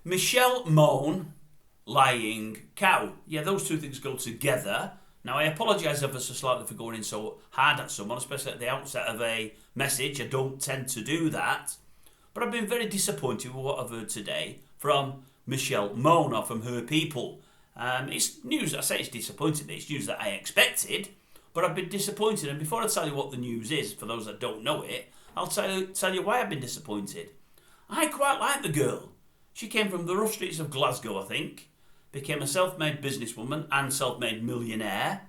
Michelle Mone Lying Cow. Yeah, those two things go together. Now, I apologise ever so slightly for going in so hard at someone, especially at the outset of a message. I don't tend to do that. But I've been very disappointed with what I've heard today from Michelle Mone, or from her people. It's news, I say it's disappointing me, it's news that I expected, but I've been disappointed. And before I tell you what the news is, for those that don't know it, I'll tell you why I've been disappointed. I quite like the girl. She came from the rough streets of Glasgow, I think, became a self-made businesswoman and self-made millionaire,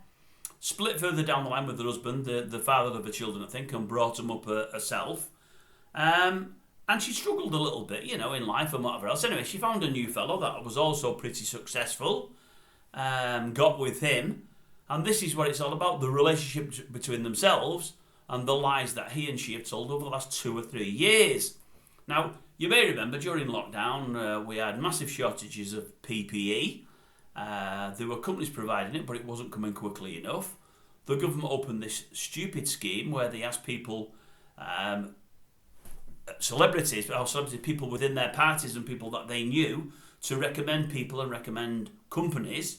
split further down the line with her husband, the father of her children, I think, and brought them up herself. And she struggled a little bit, in life and whatever else. Anyway, she found a new fellow that was also pretty successful, got with him, and this is what it's all about, the relationship between themselves and the lies that he and she have told over the last 2 or 3 years. Now, you may remember during lockdown, we had massive shortages of PPE. There were companies providing it, but it wasn't coming quickly enough. The government opened this stupid scheme where they asked people, celebrities, people within their parties and people that they knew, to recommend people and recommend companies.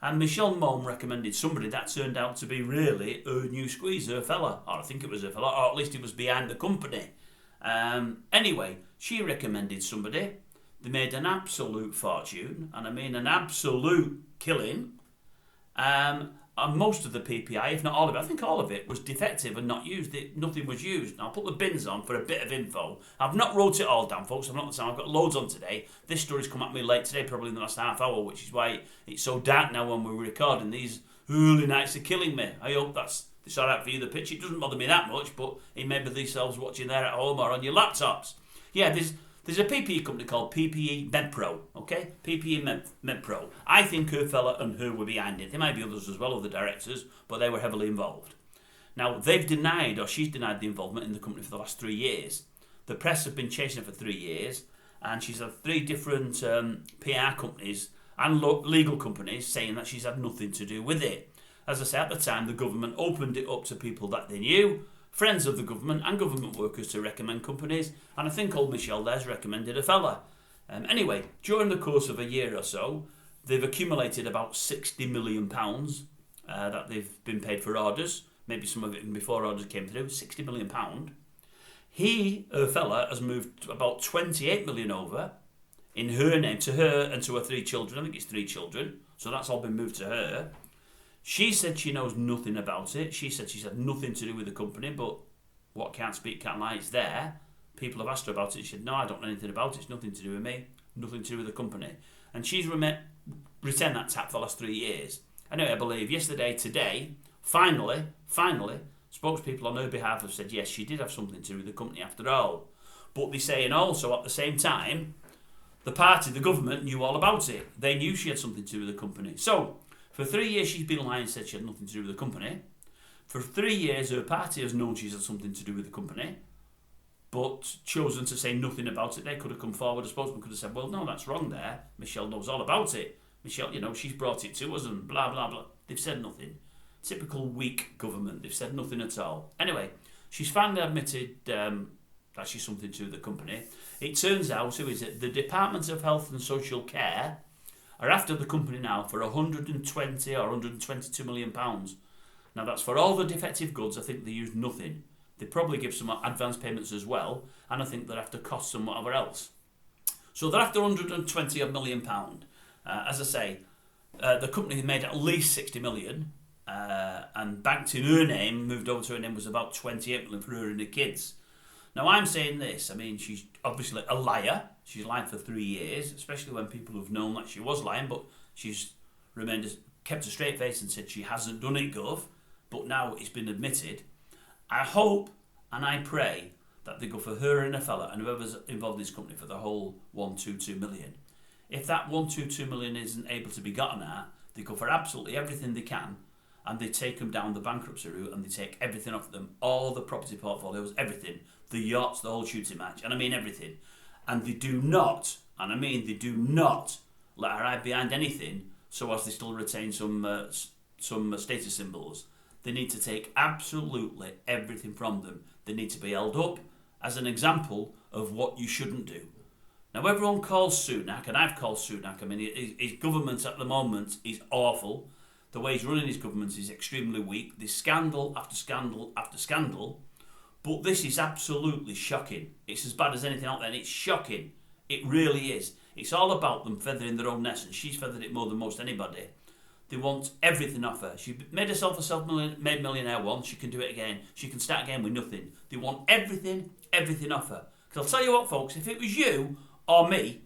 And Michelle Mone recommended somebody that turned out to be really her new squeeze, her fella. Or I think it was her fella, or at least it was behind the company. Anyway, she recommended somebody. They made an absolute fortune, and I mean an absolute killing. And most of the PPI, if not all of it, I think all of it was defective and not used. Nothing was used. Now, I'll put the bins on for a bit of info. I've not wrote it all down, folks. I've not the time. I've got loads on today. This story's come at me late today, probably in the last half hour, which is why it's so dark now when we're recording. These early nights are killing me. I hope it's all right for you, the pitch. It doesn't bother me that much, but it may be yourselves watching there at home or on your laptops. Yeah, there's a PPE company called PPE MedPro, okay? PPE MedPro. I think her fella and her were behind it. There might be others as well, other directors, but they were heavily involved. Now, they've denied, or she's denied the involvement in the company for the last 3 years. The press have been chasing her for 3 years, and she's had 3 different PR companies and legal companies saying that she's had nothing to do with it. As I say, at the time, the government opened it up to people that they knew, friends of the government and government workers, to recommend companies, and I think old Michelle there's recommended a fella. Anyway, during the course of a year or so, they've accumulated about £60 million that they've been paid for orders, maybe some of it before orders came through, £60 million. Her fella, has moved about 28 million over in her name, to her and to her 3 children. I think it's 3 children, so that's all been moved to her. She said she knows nothing about it. She said she's had nothing to do with the company, but what can't speak, can't lie, it's there. People have asked her about it. She said, no, I don't know anything about it. It's nothing to do with me, nothing to do with the company. And she's retained that tap for the last 3 years. Anyway, I believe yesterday, today, finally, spokespeople on her behalf have said, yes, she did have something to do with the company after all. But they're saying also at the same time, the party, the government, knew all about it. They knew she had something to do with the company. So, for 3 years she's been lying and said she had nothing to do with the company. For 3 years her party has known she's had something to do with the company, but chosen to say nothing about it. They could have come forward, a spokesman could have said, well, no, that's wrong there. Michelle knows all about it. Michelle, she's brought it to us and blah, blah, blah. They've said nothing. Typical weak government. They've said nothing at all. Anyway, she's finally admitted that she's something to do with the company. It turns out, who is it? The Department of Health and Social Care are after the company now for 120 or 122 million pounds. Now that's for all the defective goods. I think they used nothing. They probably give some advance payments as well, and I think they're after costs and whatever else. So they're after 120 million pound. As I say, the company made at least 60 million, and banked in her name, moved over to her name, was about 28 million for her and her kids. Now I'm saying this, I mean, she's obviously a liar. She's lied for 3 years, especially when people have known that she was lying, but she's kept a straight face and said she hasn't done it, Gov, but now it's been admitted. I hope and I pray that they go for her and a fella and whoever's involved in this company for the whole 122 million. If that 122 million isn't able to be gotten at, they go for absolutely everything they can, and they take them down the bankruptcy route, and they take everything off them, all the property portfolios, everything, the yachts, the whole shooting match, and I mean everything. And they do not, and I mean they do not, let her hide behind anything so as they still retain some status symbols. They need to take absolutely everything from them. They need to be held up as an example of what you shouldn't do. Now, everyone calls Sunak, and I've called Sunak. I mean, his government at the moment is awful. The way he's running his government is extremely weak. There's scandal after scandal after scandal. But this is absolutely shocking. It's as bad as anything out there, and it's shocking. It really is. It's all about them feathering their own nest, and she's feathered it more than most anybody. They want everything off her. She made herself a self-made millionaire once. She can do it again. She can start again with nothing. They want everything off her. Because I'll tell you what, folks, if it was you or me,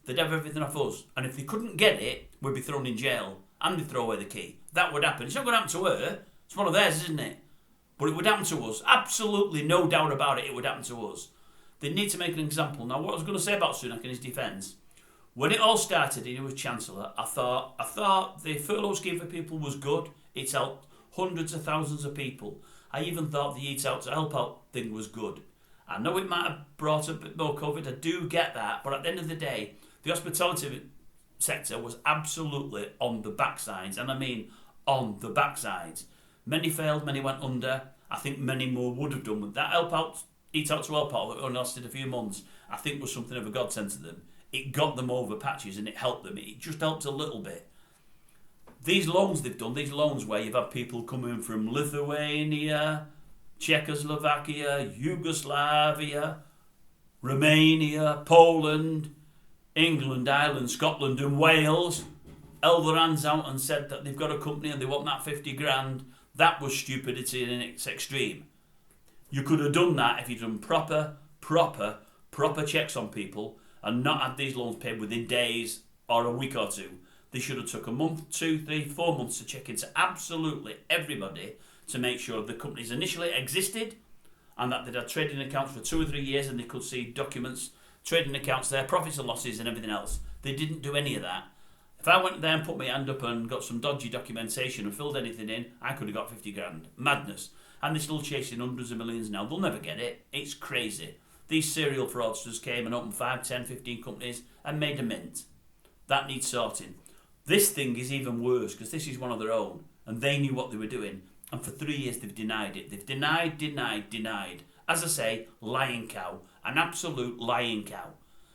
they'd have everything off us. And if they couldn't get it, we'd be thrown in jail and they'd throw away the key. That would happen. It's not going to happen to her. It's one of theirs, isn't it? But it would happen to us. Absolutely no doubt about it, it would happen to us. They need to make an example. Now, what I was going to say about Sunak in his defence, when it all started and he was Chancellor, I thought the furlough scheme for people was good. It's helped hundreds of thousands of people. I even thought the Eat Out to Help Out thing was good. I know it might have brought a bit more COVID, I do get that, but at the end of the day, the hospitality sector was absolutely on the backsides, and I mean on the backsides. Many failed, many went under. I think many more would have done. With that Eat Out to Help Out that only lasted a few months, I think was something of a godsend to them. It got them over patches and it helped them. It just helped a little bit. These loans they've done, these loans where you've had people coming from Lithuania, Czechoslovakia, Yugoslavia, Romania, Poland, England, Ireland, Scotland and Wales, held their hands out and said that they've got a company and they want that 50 grand. That was stupidity in its extreme. You could have done that if you'd done proper checks on people and not had these loans paid within days or a week or two. They should have took a month, 2, 3, 4 months to check into absolutely everybody to make sure the companies initially existed and that they'd had trading accounts for 2 or 3 years and they could see documents, trading accounts there, profits and losses and everything else. They didn't do any of that. If I went there and put my hand up and got some dodgy documentation and filled anything in, I could have got 50 grand. Madness. And they're still chasing hundreds of millions now. They'll never get it. It's crazy. These serial fraudsters came and opened 5, 10, 15 companies and made a mint. That needs sorting. This thing is even worse because this is one of their own and they knew what they were doing. And for 3 years they've denied it. They've denied. As I say, lying cow. An absolute lying cow.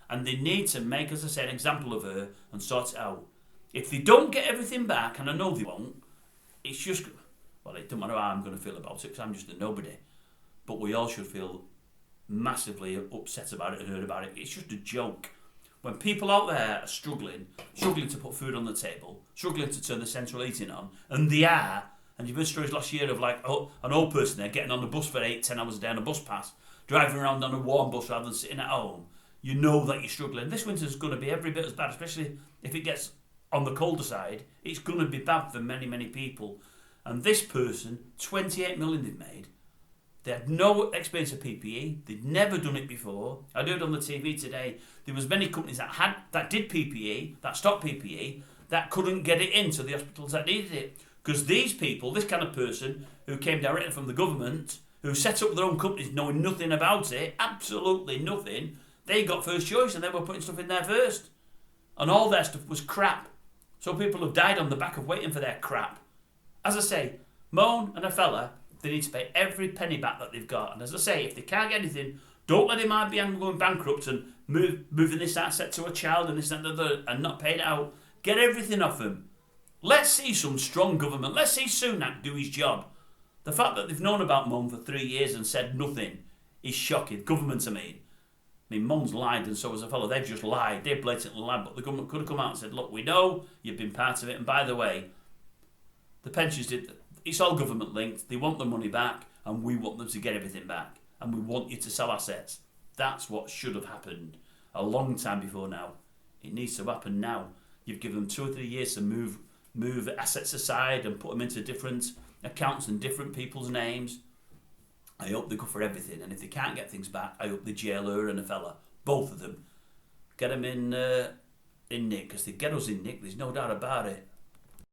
And they need to make, as I say, an example of her and sort it out. If they don't get everything back, and I know they won't, it's just, well, it doesn't matter how I'm going to feel about it because I'm just a nobody. But we all should feel massively upset about it and hurt about it. It's just a joke. When people out there are struggling to put food on the table, struggling to turn the central heating on, and they are, and you've heard stories last year of like an old person there getting on the bus for 8, 10 hours a day on a bus pass, driving around on a warm bus rather than sitting at home, you know that you're struggling. This winter's going to be every bit as bad, especially if it gets on the colder side. It's going to be bad for many, many people. And this person, 28 million they've made, they had no experience of PPE. They'd never done it before. I heard on the TV today, there was many companies that did PPE, that stocked PPE, that couldn't get it into the hospitals that needed it. Because these people, this kind of person who came directly from the government, who set up their own companies knowing nothing about it, absolutely nothing, they got first choice and they were putting stuff in there first. And all their stuff was crap. So people have died on the back of waiting for their crap. As I say, Mone and a fella, they need to pay every penny back that they've got. And as I say, if they can't get anything, don't let him be going bankrupt and moving this asset to a child and this and that and not paying it out. Get everything off him. Let's see some strong government. Let's see Sunak do his job. The fact that they've known about Mone for 3 years and said nothing is shocking. Government, I mean. Mone's lied and so has a fellow. They've just lied. They've blatantly lied. But the government could have come out and said, look, we know you've been part of it. And by the way, the pensions it's all government linked. They want the money back and we want them to get everything back. And we want you to sell assets. That's what should have happened a long time before now. It needs to happen now. You've given them 2 or 3 years to move assets aside and put them into different accounts and different people's names. I hope they go for everything, and if they can't get things back, I hope they jail her and a fella, both of them. Get them in Nick, because they get us in Nick, there's no doubt about it.